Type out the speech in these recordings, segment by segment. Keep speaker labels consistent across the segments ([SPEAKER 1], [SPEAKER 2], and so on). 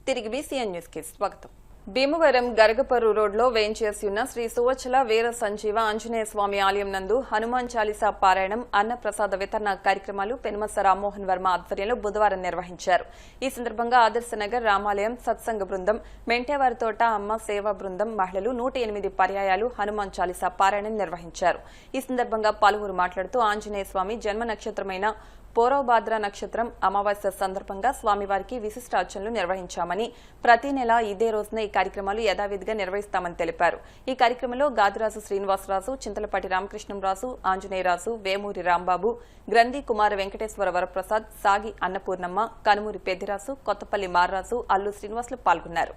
[SPEAKER 1] తిరిగి BCN news కి స్వాగతం. భీమవరం గరగపర్రు రోడ్లో వేంచేసి ఉన్న శ్రీ సువచ్చల వీర సంజీవ ఆంజనేయ స్వామి ఆలయం నందు హనుమాన్ చాలీసా పారాయణం, అన్నప్రసాద వితరణ కార్యక్రమాలు పెనుమస రామ్మోహన్ వర్మ ఆధ్వర్యంలో బుధవారం నిర్వహించారు. ఈ సందర్భంగా ఆదర్శనగర్ రామాలయం సత్సంగ బృందం, మెంటేవారితోట అమ్మ సేవా బృందం మహిళలు 108 పర్యాయాలు హనుమాన్ చాలీసా పారాయణం నిర్వహించారు. ఈ సందర్భంగా పలువురు మాట్లాడుతూ ఆంజనేయ స్వామి జన్మ నక్షత్రమైన పూర్వభాద్ర నక్షత్రం అమావాస్య సందర్భంగా స్వామివారికి విశిష్ట అర్చనలు నిర్వహించామని, ప్రతి నెల ఇదే రోజున ఈ కార్యక్రమాలు యథావిధిగా నిర్వహిస్తామని తెలిపారు. ఈ కార్యక్రమంలో గాదిరాజు శ్రీనివాసరాజు, చింతలపాటి రామకృష్ణంరాజు, ఆంజనేయరాజు, వేమూరి రాంబాబు, గ్రంథి కుమార వెంకటేశ్వర వరప్రసాద్, సాగి అన్నపూర్ణమ్మ, కనుమూరి పెద్దిరాజు, కొత్తపల్లి మారరాజు, అల్లు శ్రీనివాసులు పాల్గొన్నారు.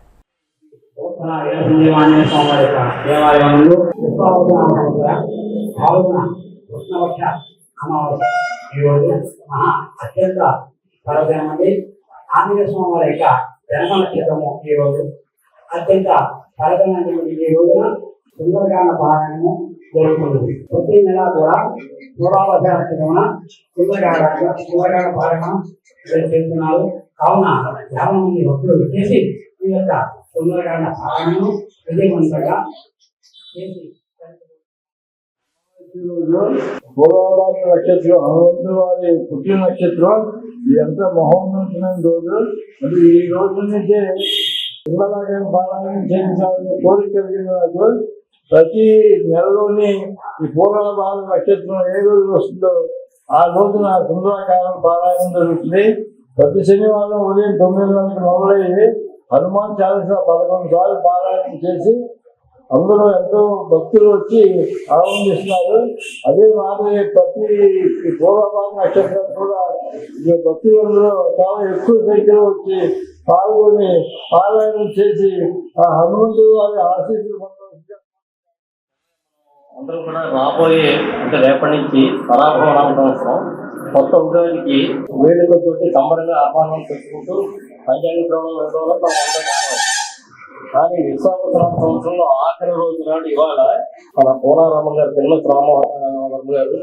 [SPEAKER 2] అత్యంత పర్వతమైనది ఆంజనేయ స్వామి వారి యొక్క జన్మ నక్షత్రము ఈ రోజు అత్యంత పర్వతమైనటువంటి ఈ రోజున సుందరకాండ పారాయణము జరుగుతుంది. ప్రతి నెల కూడా పూర్వాభాద్ర నక్షత్రమున సుందరకాండ పారాయణం చేస్తున్నారు. కావున 50 మంది భక్తులు చేసి ఈ యొక్క సుందరకాండ పారాయణము విజయవంతంగా చేసి
[SPEAKER 3] పూర్వభాద్ర నక్షత్రం హనుమంతుడు వారి పుట్టిన నక్షత్రం. ఎంత మహోన్నతమైన రోజు. మరి ఈ రోజు నుంచే పిల్లలాగా పారాయణం చేయించాలని కోరిక కలిగిన నాకు ప్రతి నెలలోని ఈ పూర్వభాద్ర నక్షత్రం ఏ రోజు వస్తుందో ఆ రోజున సుందరకాండ పారాయణం జరుగుతుంది. ప్రతి శనివారం ఉదయం 9 గంటలకు మొదలయ్యి హనుమాన్ చాలీసా 11 సార్లు పారాయణం చేసి అందరూ ఎంతో భక్తులు వచ్చి ఆనందిస్తున్నారు. అదే మాదిరి ప్రతి పూర్వభాద్ర నక్షత్రం కూడా భక్తులందరూ చాలా ఎక్కువ సంఖ్యలో వచ్చి పాల్గొని పారాయణం చేసి ఆ హనుమంతుడు వారి ఆశీస్సులు పొందవచ్చు.
[SPEAKER 4] అందరూ కూడా రాబోయే అంటే రేపటి నుంచి పరాభవనామ సంవత్సరం కొత్త ఉద్యోగానికి వేడుకతోటి సంబరంగా ఆహ్వానం పెట్టుకుంటూ పంచాంగ శ్రవణం వెళ్ళడం మనం కానీ విశ్వాసరామ సంవత్సరంలో ఆఖరి రోజు నాడు ఇవాళ మన పూనారామ గారు, పెనుమస రామ్మోహన్ వర్మ గారు,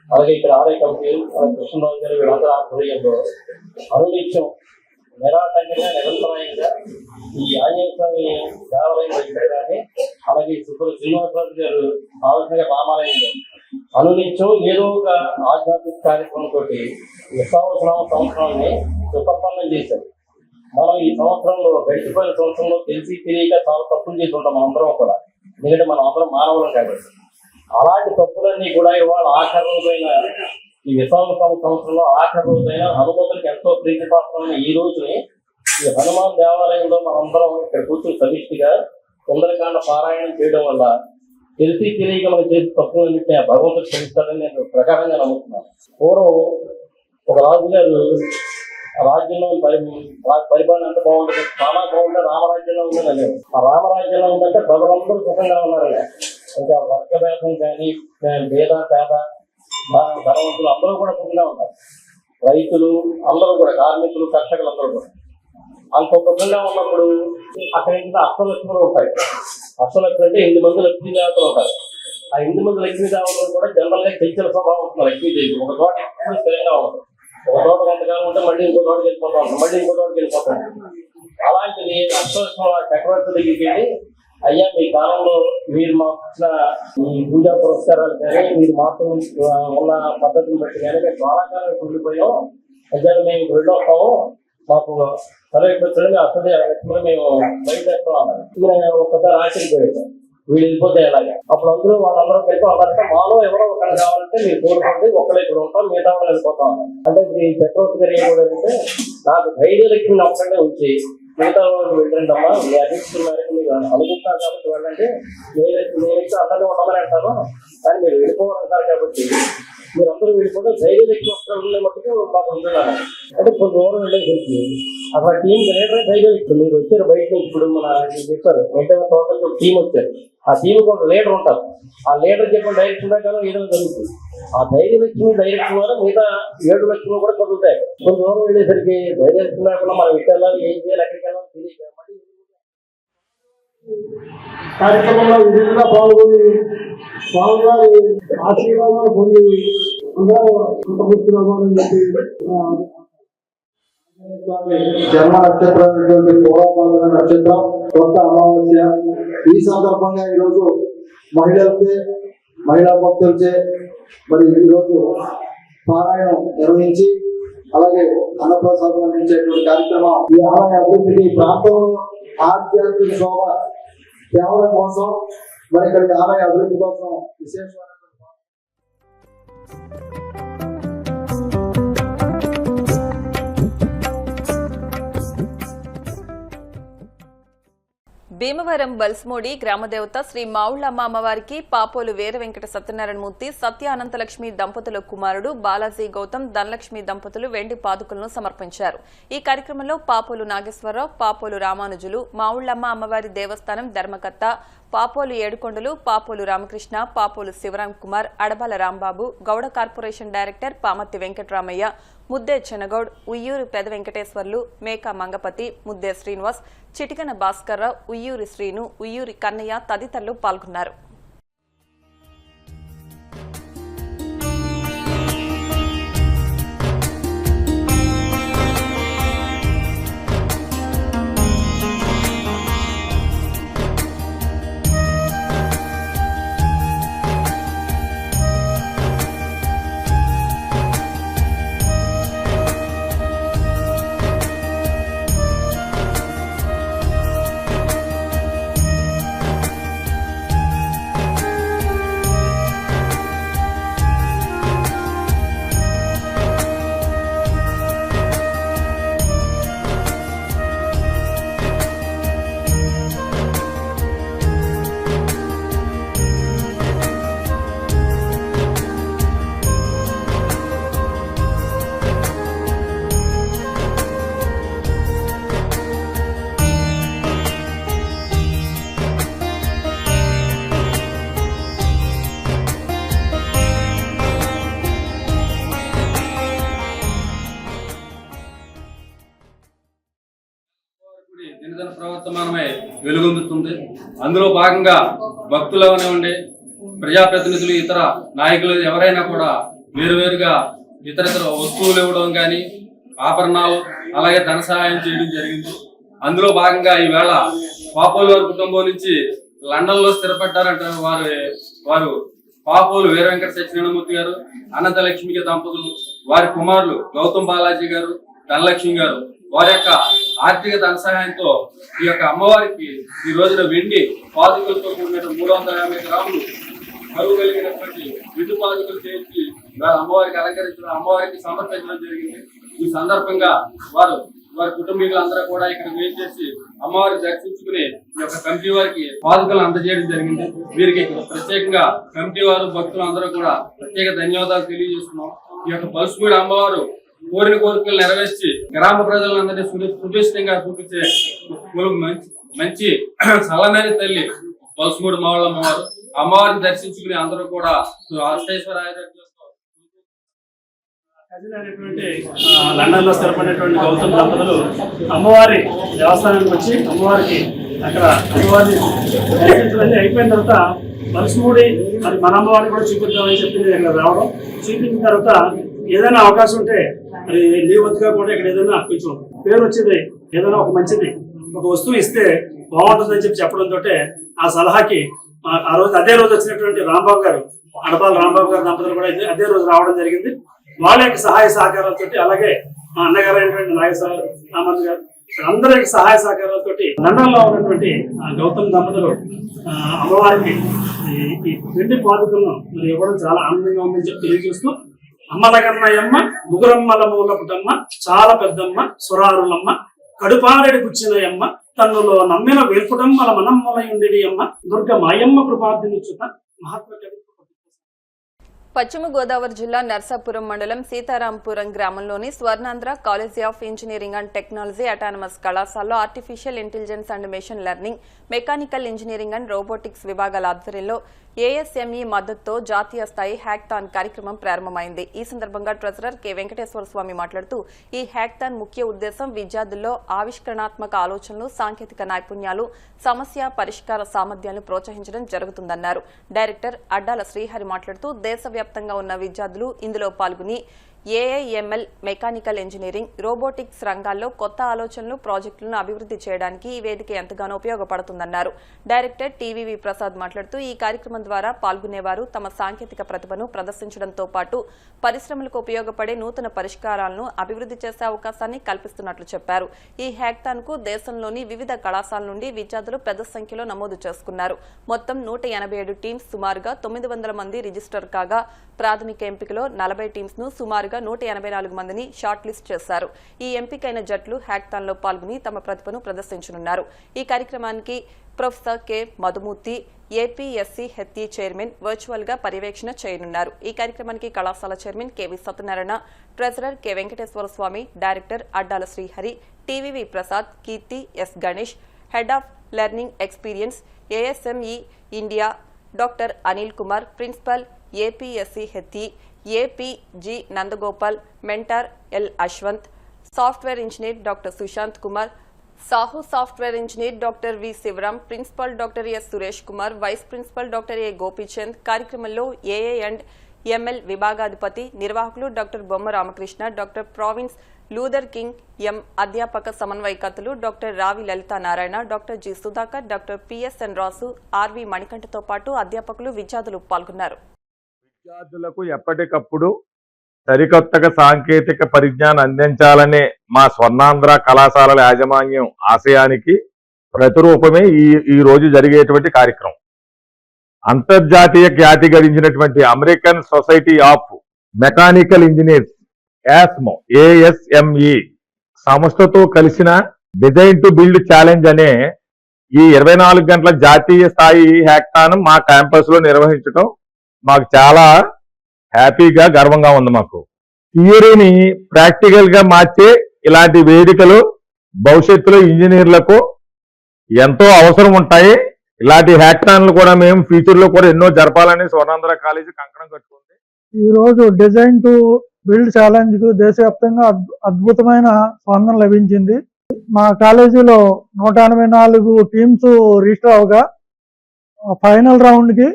[SPEAKER 4] అలాగే ఇక్కడ ఆర్ఐ కమిటీ కృష్ణరాజు గారు వీళ్ళందరూ ఆధ్వర్యంలో అనునిత్యం నిరాటంకంగా నిరంతరాయంగా ఈ ఆంజనేయ స్వామి దేవాలయం దగ్గర కానీ అలాగే శ్రీనివాసరాజు గారు ఆలోచనగా రామాలయంలో అనునిత్యం ఏదో ఒక ఆధ్యాత్మిక కార్యక్రమంతో విశ్వాసరామ సంవత్సరాన్ని సుసంపన్నం చేశారు. మనం ఈ సంవత్సరంలో గడిచిపోయిన సంవత్సరంలో తెలిసి తెలియక చాలా తప్పులు చేసి ఉంటాం మనందరం కూడా. ఎందుకంటే మనం అందరం మానవులం కాబట్టి అలాంటి తప్పులన్నీ కూడా ఇవాళ ఆఖరి రోజైన ఈ విశ్వాస సంవత్సరంలో ఆఖరి రోజైన హనుమంతుడికి ఎంతో ప్రీతిపాత్రమైన ఈ రోజుని ఈ హనుమాన్ దేవాలయంలో మనందరం ఇక్కడ కూర్చొని సమిష్టిగా సుందరకాండ పారాయణం చేయడం వల్ల తెలిసి తెలియక మనం చేసే తప్పులన్నింటినీ ఆ భగవంతుడు క్షమిస్తాడని నేను ప్రకారంగా నమ్ముతున్నాను. పూర్వం ఒక రాజుగారు రాజ్యంలో పరిపాలన ఎంత బాగుంటుంది, చాలా బాగుంటే రామరాజ్యంలో ఉందని. ఆ రామరాజ్యంలో ఉందంటే ప్రజలందరూ సుఖంగా ఉన్నారని. ఇంకా వర్గభేదం కానీ పేద పేద ధనవంతులు అందరూ కూడా సుఖంగా ఉంటారు. రైతులు అందరూ కూడా, కార్మికులు, కర్షకులు అందరూ కూడా అంత సుఖంగా ఉన్నప్పుడు అక్కడ ఇంకా అష్టలక్ష్ములు ఉంటాయి. అష్టలక్ష్మి అంటే 8 మంది లక్ష్మీ దేవతలు ఉంటారు. ఆ 8 మంది లక్ష్మీ దేవతలు కూడా జనరల్ గా చైతన్య స్వభావం ఉంటుంది. లక్ష్మీదేవి ఒక చోట ఎప్పుడు స్థిరంగా ఉంటుంది. ఒక చోట కొంతకాలం ఉంటే మళ్ళీ ఇంకో చోటకి వెళ్ళిపోతా ఉంటాం, మళ్ళీ ఇంకో చోటకి వెళ్ళిపోతాం. అలాంటిది అష్టలక్ష్మి చక్రవర్తి దగ్గరికి వెళ్ళి, అయ్యా మీ కాలంలో మీరు మాకు ఇచ్చిన ఈ పూజా పురస్కారాలు కానీ మీరు మాకు ఉన్న పద్ధతిని బట్టి కానీ మేము చాలా కాలం ఉండిపోయాం, అయ్యా మేము వెళ్ళొస్తాము, మాకు తలెప్పొచ్చని అసలు మేము బయటేస్తాం. ఒక్కసారి ఆశ్చర్యపోయాం, వీళ్ళు వెళ్ళిపోతే ఎలాగే. అప్పుడు అందులో వాళ్ళందరూ కలిపి వాళ్ళంటే మాలో ఎవరో ఒకరు కావాలంటే మీరు కోరుకోండి, ఒక్కడే ఇక్కడ ఉంటాం, మిగతా వాళ్ళు వెళ్ళిపోతా ఉన్నారు. అంటే ఈ చక్రవర్తి గారు ఏం కూడా అంటే నాకు ధైర్యలక్ష్మిని ఒక్కడే ఉంచి మిగతా వాళ్ళు వెళ్ళండి అమ్మా, మీ అభిప్రాయం మేరకు మీరు అనుకుంటారు కాబట్టి వెళ్ళండి, నేనైతే అందరినీ ఉండమని అంటాను, కానీ మీరు వెళ్ళిపోవాలంటారు కాబట్టి మీరందరూ వెళ్ళిపోతే ధైర్యలక్ష్మి ఒక్కడే మట్టుకు మాకు ఉంటున్నారు. అంటే కొంచెం దూరం వెళ్ళేసరికి అసలు టీం లీడర్ ధైర్యం ఇప్పుడు మీరు వచ్చారు బయట నుంచి. ఇప్పుడు మన చెప్పారు వెంటనే టోటల్ టీం వచ్చారు. ఆ టీం ఒక లీడర్ ఉంటారు. ఆ లీడర్ చెప్పిన డైరెక్షన్ ప్రకారం ఏదో జరుగుతుంది. ఆ ధైర్యలక్ష్మి డైరెక్షన్ ద్వారా మిగతా 7 లక్షలు కూడా కదులుతాయి. కొంచెం దూరం వెళ్ళేసరికి ధైర్యలక్ష్మి లేకుండా మనం ఎక్కడ వెళ్ళాలి, ఏం చేయాలి, ఎక్కడికి వెళ్ళాలి తెలియదు.
[SPEAKER 3] కార్యక్రమంలో విధంగా పాల్గొని స్వామివారి ఆశీర్వాదాలు పొంది అందరూ చెప్పి స్వామి జన్మ నక్షత్రం పూర్వపాద నక్షత్రం కొత్త అమావాస్య. ఈ సందర్భంగా ఈరోజు మహిళా భక్తులచే మరి ఈరోజు పారాయణం నిర్వహించి అలాగే అన్నప్రసాదం అందించేటువంటి కార్యక్రమం ఈ ఆలయ అభివృద్ధికి ప్రాంతంలో ఆధ్యాత్మిక శోభ తేవడం కోసం మరి ఇక్కడ ఆలయ అభివృద్ధి కోసం విశేషమైన
[SPEAKER 1] భీమవరం బల్స్మోడి గ్రామదేవత శ్రీ మావుళ్లమ్మ అమ్మవారికి పాపోలు వీర వెంకట సత్యనారాయణమూర్తి సత్య అనంతలక్ష్మి దంపతుల కుమారుడు బాలాజీ గౌతమ్ ధనలక్ష్మి దంపతులు వెండి పాదుకలను సమర్పించారు. ఈ కార్యక్రమంలో పాపోలు నాగేశ్వరరావు, పాపోలు రామానుజులు, మావుళ్లమ్మ అమ్మవారి దేవస్థానం ధర్మకర్త, పాపోలు ఏడుకొండలు, పాపోలు రామకృష్ణ, పాపోలు శివరాం కుమార్, అడబాల రాంబాబు, గౌడ కార్పొరేషన్ డైరెక్టర్ పామర్తి వెంకటరామయ్య, ముద్దే చెనగౌడ్, ఉయ్యూరు పెద వెంకటేశ్వర్లు, మేకా మంగపతి, ముద్దే శ్రీనివాస్, చిటికన భాస్కర్రావు, ఉయ్యూరి శ్రీను, ఉయ్యూరి కన్నయ్య తదితరులు పాల్గొన్నారు.
[SPEAKER 5] దినదిన ప్రవర్తమానమై వెలుగొందుతుంది. అందులో భాగంగా భక్తులు ఉండే ప్రజాప్రతినిధులు, ఇతర నాయకులు ఎవరైనా కూడా వేరువేరుగా ఇతర వస్తువులు ఇవ్వడం కానీ, ఆభరణాలు, అలాగే ధన సహాయం చేయడం జరిగింది. అందులో భాగంగా ఈవేళ పాపోలు వారి కుటుంబం నుంచి లండన్ లో స్థిరపడ్డారంట వారు పాపోలు వీర వెంకట సత్యనారాయణమూర్తి గారు, అనంతలక్ష్మి దంపతులు, వారి కుమారులు గౌతమ్ బాలాజీ గారు, ధనలక్ష్మి గారు, వారి యొక్క ఆర్థిక ధన సహాయంతో ఈ యొక్క అమ్మవారికి ఈ రోజున వెండి పాదుకలతో కూడిన 350 గ్రాములు బరువు కలిగినటువంటి విందు పాదుకలు చేసి అమ్మవారికి అలంకరించడం, అమ్మవారికి సమర్పించడం జరిగింది. ఈ సందర్భంగా వారి కుటుంబీకులందరూ కూడా ఇక్కడ వేయించేసి అమ్మవారిని దర్శించుకుని ఈ యొక్క కమిటీ వారికి పాదుకలను అందజేయడం జరిగింది. వీరికి ప్రత్యేకంగా కమిటీ వారు, భక్తులు అందరూ కూడా ప్రత్యేక ధన్యవాదాలు తెలియజేస్తున్నాం. ఈ యొక్క బల్స్మూడి అమ్మవారు కోరిన కోరికలు నెరవేర్చి గ్రామ ప్రజలందరినీ సుభిష్టంగా చూపించే మంచి చల్లనైన తల్లి బల్స్మూడి మావుళ్ళమ్మవారు. అమ్మవారిని దర్శించుకుని అందరూ కూడా
[SPEAKER 6] లండన్ లో స్థిరపడినటువంటి గౌతమ్ దంపతులు అమ్మవారి దేవస్థానానికి వచ్చి అమ్మవారికి అక్కడ అమ్మవారిని దర్శించడం అయిపోయిన తర్వాత బల్స్మూడి మరి మన అమ్మవారిని కూడా చూపిద్దామని చెప్పింది. ఇక్కడ రావడం చూపించిన తర్వాత ఏదైనా అవకాశం ఉంటే మరి లీవత్తుగా కూడా ఇక్కడ ఏదైనా కొంచెం పేరు వచ్చేది, ఏదైనా ఒక మంచిది ఒక వస్తువు ఇస్తే బాగుంటుందని చెప్పడంతో ఆ సలహాకి అదే రోజు వచ్చినటువంటి రాంబాబు గారు, అడపాల రాంబాబు గారు దంపతులు కూడా అదే రోజు రావడం జరిగింది. వాళ్ళ యొక్క సహాయ సహకారాలతో, అలాగే మా అన్నగారు అయినటువంటి నాగేశ్వరరావు గారు, అందరి యొక్క సహాయ సహకారాలతో లండన్ లో ఉన్నటువంటి గౌతమ్ దంపతులు అమ్మవారికి ఈ వెండి పాదుకలను మరి ఇవ్వడం చాలా ఆనందంగా ఉందని చెప్పి తెలియజేస్తూ, అమ్మల కన్నయ్యమ్మ, ముగురమ్మల మూల పుటమ్మ, చాలా పెద్దమ్మ, సురారులమ్మ, కడుపారెడి పుచ్చినయమ్మ, తన్నులో నమ్మిన వేల్పుటమ్మల మనమ్మలయుండెడి అమ్మ, దుర్గ మాయమ్మ కృపార్థినిచ్చుత మహాత్మ కవి.
[SPEAKER 1] పశ్చిమ గోదావరి జిల్లా నర్సాపురం మండలం సీతారాంపురం గ్రామంలోని Swarnandhra college of engineering and technology autonomous కళాశాలలో artificial intelligence and machine learning, mechanical engineering and robotics విభాగాల ఆధ్వర్యంలో ఏఎస్ఎంఈ మద్దతుతో జాతీయ స్థాయి హ్యాక్థాన్ కార్యక్రమం ప్రారంభమైంది. ఈ సందర్భంగా ట్రెజరర్ కె వెంకటేశ్వర స్వామి మాట్లాడుతూ, ఈ హ్యాక్థాన్ ముఖ్య ఉద్దేశం విద్యార్థుల్లో ఆవిష్కరణాత్మక ఆలోచనలు, సాంకేతిక నైపుణ్యాలు, సమస్య పరిష్కార సామర్థ్యాలను ప్రోత్సహించడం జరుగుతుందన్నారు. డైరెక్టర్ అడ్డాల శ్రీహరి మాట్లాడుతూ, దేశవ్యాప్తంగా ఉన్న విద్యార్థులు ఇందులో పాల్గొని ఏఐఎంఎల్, మెకానికల్ ఇంజనీరింగ్, రోబోటిక్స్ రంగాల్లో కొత్త ఆలోచనలు, ప్రాజెక్టులను అభివృద్ధి చేయడానికి ఈ వేదిక ఎంతగానో ఉపయోగపడుతుందన్నారు. డైరెక్టర్ టీవీవీ ప్రసాద్ మాట్లాడుతూ ఈ కార్యక్రమం ద్వారా పాల్గొనేవారు తమ సాంకేతిక ప్రతిభను ప్రదర్శించడంతో పాటు పరిశ్రమలకు ఉపయోగపడే నూతన పరిష్కారాలను అభివృద్ధి చేసే అవకాశాన్ని కల్పిస్తున్నట్లు చెప్పారు. ఈ హ్యాకథాన్ కు దేశంలోని వివిధ కళాశాల నుండి విద్యార్థులు పెద్ద సంఖ్యలో నమోదు చేసుకున్నారు. మొత్తం 187 టీమ్స్, సుమారుగా 900 మంది రిజిస్టర్ కాగా ప్రాథమిక ఎంపికలో 40 టీమ్స్ ను సుమారుగా 184 మందిని షార్ట్ లిస్ట్ చేశారు. ఈ ఎంపికైన జట్లు హ్యాకథాన్ లో పాల్గొని తమ ప్రతిభను ప్రదర్శించనున్నారు. ఈ కార్యక్రమానికి ప్రొఫెసర్ కె మధుమూర్తి, ఏపీఎస్సీ హెత్తి చైర్మన్ వర్చువల్ గా పర్యవేక్షణ చేయనున్నారు. ఈ కార్యక్రమానికి కళాశాల chairman KV Satyanarayana, treasurer K Venkateswara Swamy, director Addala Srihari, TVV Prasad, Keerthi, S Ganesh, head of learning experience ASME India doctor Anil Kumar, principal APSC హెత్తి APG Nandagopal, mentor L Ashwanth, software engineer doctor Sushant Kumar, Sahu software engineer doctor V Sivaram, principal doctor S Suresh Kumar, vice principal doctor A Gopichand. కార్యక్రమంలో AI and ML విభాగాధిపతి, నిర్వాహకులు doctor Bomma Ramakrishna, doctor Province Luther King M, అధ్యాపక సమన్వయకర్తలు doctor Ravi Lalitha Narayana, doctor G Sudhakar, doctor PSN Rasu, RV మణికంఠతో పాటు అధ్యాపకులు, విద్యార్థులు పాల్గొన్నారు.
[SPEAKER 7] విద్యార్థులకు ఎప్పటికప్పుడు సరికొత్తగా సాంకేతిక పరిజ్ఞానం అందించాలనే మా స్వర్ణాంధ్ర కళాశాలల యాజమాన్యం ఆశయానికి ప్రతిరూపమే ఈ రోజు జరిగేటువంటి కార్యక్రమం. అంతర్జాతీయ ఖ్యాతి గడించినటువంటి American society of mechanical engineers ASME సంస్థతో కలిసిన డిజైన్ టు బిల్డ్ ఛాలెంజ్ అనే ఈ 24 గంటల జాతీయ స్థాయి హ్యాకథాన్ మా క్యాంపస్ లో నిర్వహించడం మాకు చాలా హ్యాపీగా, గర్వంగా ఉంది. మాకు థియరీని ప్రాక్టికల్ గా మార్చే ఇలాంటి వేదికలు భవిష్యత్తులో ఇంజనీర్లకు ఎంతో అవసరం ఉంటాయి. ఇలాంటి హ్యాకథాన్లు కూడా మేము ఫ్యూచర్ లో కూడా ఎన్నో జరపాలని స్వర్ణాంధ్ర కాలేజీ కంకణం కట్టుకుంది.
[SPEAKER 3] ఈ రోజు డిజైన్ టు బిల్డ్ ఛాలెంజ్ కు దేశవ్యాప్తంగా అద్భుతమైన స్పందన లభించింది. మా కాలేజీలో 184 టీమ్స్ రిజిస్టర్ అవగా ఫైనల్ రౌండ్ కి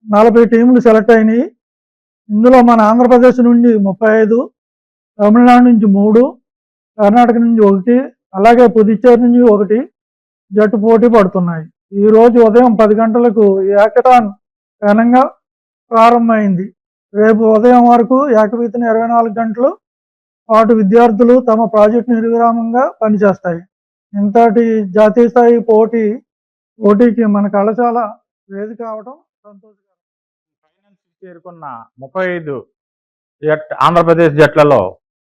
[SPEAKER 3] 40 టీంలు సెలెక్ట్ అయినాయి. ఇందులో మన ఆంధ్రప్రదేశ్ నుండి 35, తమిళనాడు నుంచి 3, కర్ణాటక నుంచి 1, అలాగే పుదుచ్చేరి నుంచి 1 జట్టు పోటీ పడుతున్నాయి. ఈ రోజు ఉదయం 10 గంటలకు ఈ హ్యాకథాన్ ఘనంగా ప్రారంభమైంది. రేపు ఉదయం వరకు ఏకరీతిన 24 గంటలు పాటు విద్యార్థులు తమ ప్రాజెక్టు నిర్విరామంగా పనిచేస్తాయి. ఇంతటి జాతీయ స్థాయి పోటీకి మన కళాశాల వేదిక కావడం సంతోషకరం.
[SPEAKER 7] ఫైనల్స్ చేరుకున్న 35 ఆంధ్రప్రదేశ్ జట్లలో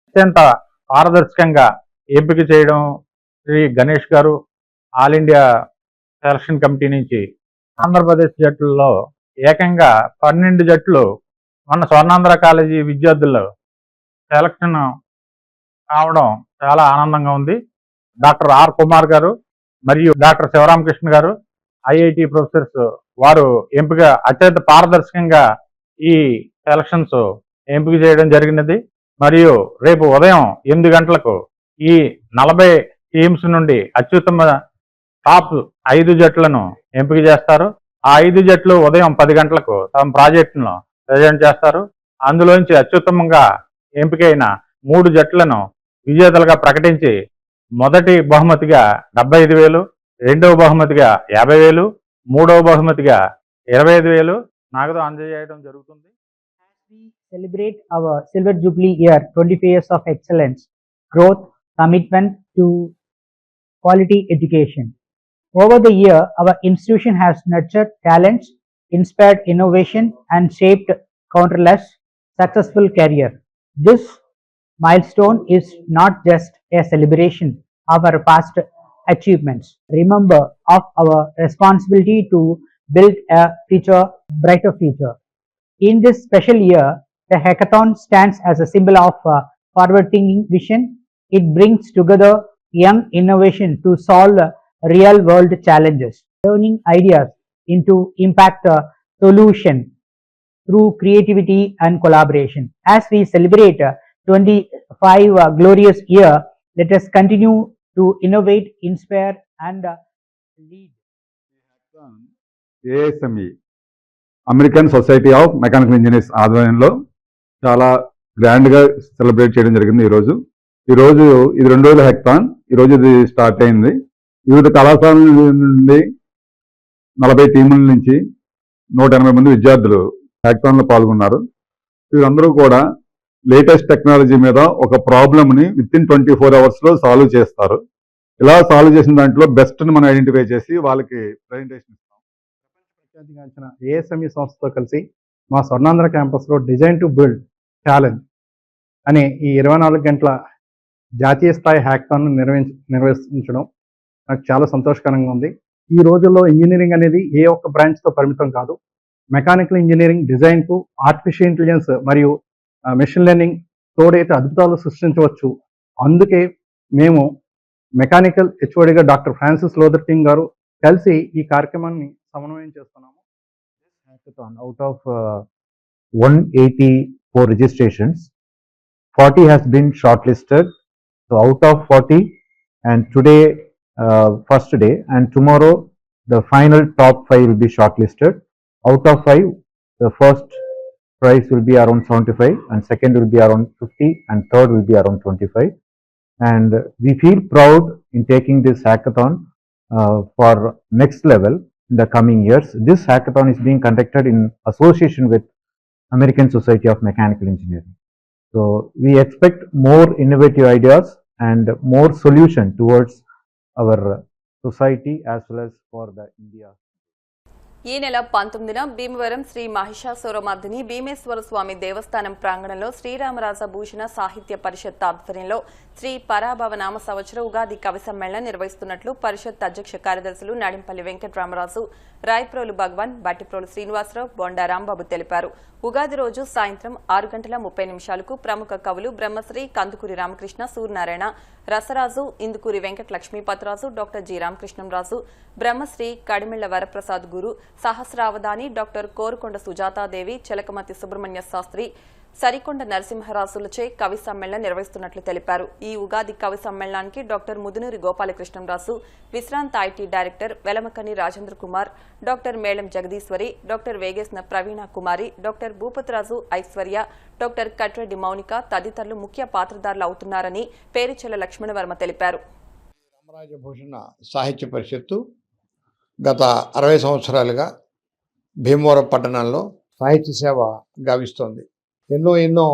[SPEAKER 7] అత్యంత పారదర్శకంగా ఎంపిక చేయడం శ్రీ గణేష్ గారు, ఆల్ ఇండియా సెలక్షన్ కమిటీ నుంచి ఆంధ్రప్రదేశ్ జట్లలో ఏకంగా 12 జట్లు మన స్వర్ణాంధ్ర కాలేజీ విద్యార్థుల్లో సెలక్షన్ కావడం చాలా ఆనందంగా ఉంది. డాక్టర్ ఆర్ కుమార్ గారు మరియు డాక్టర్ శివరామకృష్ణ గారు, ఐఐటి ప్రొఫెసర్స్, వారు ఎంపిక అత్యంత పారదర్శకంగా ఈ సెలక్షన్స్ ఎంపిక చేయడం జరిగినది. మరియు రేపు ఉదయం 8 గంటలకు ఈ 40 టీమ్స్ నుండి అత్యుత్తమ టాప్ 5 జట్లను ఎంపిక చేస్తారు. ఆ 5 జట్లు ఉదయం 10 గంటలకు తమ ప్రాజెక్టును ప్రజెంట్ చేస్తారు. అందులోంచి అత్యుత్తమంగా ఎంపికైన 3 జట్లను విజేతలుగా ప్రకటించి మొదటి బహుమతిగా 75,000, రెండవ బహుమతిగా 50,000, మూడవ బహుమతిగా 25,000 నగదు అందజేయడం జరుగుతుంది.
[SPEAKER 8] We celebrate our Silver Jubilee year, 25 years of excellence, growth, commitment to quality education. Over the year, our institution has nurtured talents, inspired innovation, and shaped countless successful career. This milestone is not just a celebration of our past achievements. Remember of our responsibility to build a brighter future. In this special year, the hackathon stands as a symbol of forward-thinking vision. It brings together young innovation to solve real-world challenges, turning ideas into impact solution through creativity and collaboration. As we celebrate 25 glorious year, let us continue to innovate, inspire, and lead.
[SPEAKER 9] ASME American society of mechanical engineers ఆధ్వర్యంలో చాలా గ్రాండ్గా celebrate చేయడం జరిగింది ఈరోజు ఇది 2 రోజుల hackathon. ఈరోజు ఇది స్టార్ట్ అయింది. వివిధ కళాశాలల నుండి 40 టీముల నుంచి 180 మంది విద్యార్థులు హ్యాకథాన్లో పాల్గొన్నారు. వీరందరూ కూడా లేటెస్ట్ టెక్నాలజీ మీద ఒక ప్రాబ్లమ్ని విత్ ఇన్ 24 అవర్స్లో సాల్వ్ చేస్తారు. ఇలా సాల్వ్ చేసిన దాంట్లో బెస్ట్ని మనం ఐడెంటిఫై చేసి వాళ్ళకి ప్రజెంటేషన్ ఇస్తాం.
[SPEAKER 10] ప్రఖ్యాతిగాంచిన ఏఎస్ఎంఈ సంస్థతో కలిసి మా స్వర్ణాంధ్ర క్యాంపస్లో డిజైన్ టు బిల్డ్ ఛాలెంజ్ అనే ఈ 24 గంటల జాతీయ స్థాయి హ్యాకథాన్ను నిర్వహించడం నాకు చాలా సంతోషకరంగా ఉంది. ఈ రోజుల్లో ఇంజనీరింగ్ అనేది ఏ ఒక్క బ్రాంచ్తో పరిమితం కాదు. మెకానికల్ ఇంజనీరింగ్ డిజైన్కు ఆర్టిఫిషియల్ ఇంటెలిజెన్స్ మరియు మెషిన్ లెర్నింగ్ తోడైతే అద్భుతాలు సృష్టించవచ్చు. అందుకే మేము మెకానికల్ హెచ్ఓడిగా డాక్టర్ ఫ్రాన్సిస్ లోదర్టింగ్ గారు కలిసి ఈ కార్యక్రమాన్ని సమన్వయం చేస్తున్నాము.
[SPEAKER 7] Hackathon, out of 184 registrations, 40 has been shortlisted. So out of 40, and today first day, and tomorrow the final top 5 will be shortlisted. Out of 5, the first prize will be around 75, and second will be around 50, and third will be around 25. And we feel proud in taking this hackathon for next level in the coming years. This hackathon is being conducted in association with American Society of Mechanical Engineering. So we expect more innovative ideas and more solution towards our society as well as for the India.
[SPEAKER 1] ఈ నెల 19న భీమవరం శ్రీ మహిషాసురమర్దిని భీమేశ్వర స్వామి దేవస్థానం ప్రాంగణంలో శ్రీరామరాజ భూషణ సాహిత్య పరిషత్ ఆధ్వర్యంలో శ్రీ పరాభవ నామ సంవత్సర ఉగాది కవి సమ్మేళనం నిర్వహిస్తున్నట్లు పరిషత్ అధ్యక్ష కార్యదర్శులు నడింపల్లి వెంకటరామరాజు, రాయప్రోలు భగవాన్, బట్టిప్రోలు శ్రీనివాసరావు, బొండా రాంబాబు తెలిపారు. ఉగాది రోజు సాయంత్రం 6:30 ప్రముఖ కవులు బ్రహ్మశ్రీ కందుకూరి రామకృష్ణ, సూర్యనారాయణ, రసరాజు, ఇందుకూరి వెంకట లక్ష్మీపతిరాజు, డాక్టర్ జి రామకృష్ణంరాజు, బ్రహ్మశ్రీ కడిమిళ్ల వరప్రసాద్ గురు, సహస్రావధాని డాక్టర్ కోరుకొండ సుజాతాదేవి, చిలకమతి సుబ్రహ్మణ్య శాస్త్రి, సరికొండ నరసింహరాజులచే కవి సమ్మేళనం నిర్వహిస్తున్నట్లు తెలిపారు. ఈ ఉగాది కవి సమ్మేళనానికి డాక్టర్ ముదునూరి గోపాలకృష్ణంరాజు, విశ్రాంత IT director Velamakani Rajendra Kumar, doctor Melam Jagadeeswari, doctor Vegesina Praveena Kumari, doctor Bhupathiraju Aishwarya, doctor Katreddy Mounika తదితరులు ముఖ్య పాత్రధారులు అవుతున్నారని పేరిచెల్ల లక్ష్మణవర్మ తెలిపారు.
[SPEAKER 11] రామరాజభూషణ సాహిత్య పరిషత్తు గత 60 సంవత్సరాలుగా భీమవరం పట్టణంలో సాహిత్య సేవ గావిస్తోంది. ఎన్నో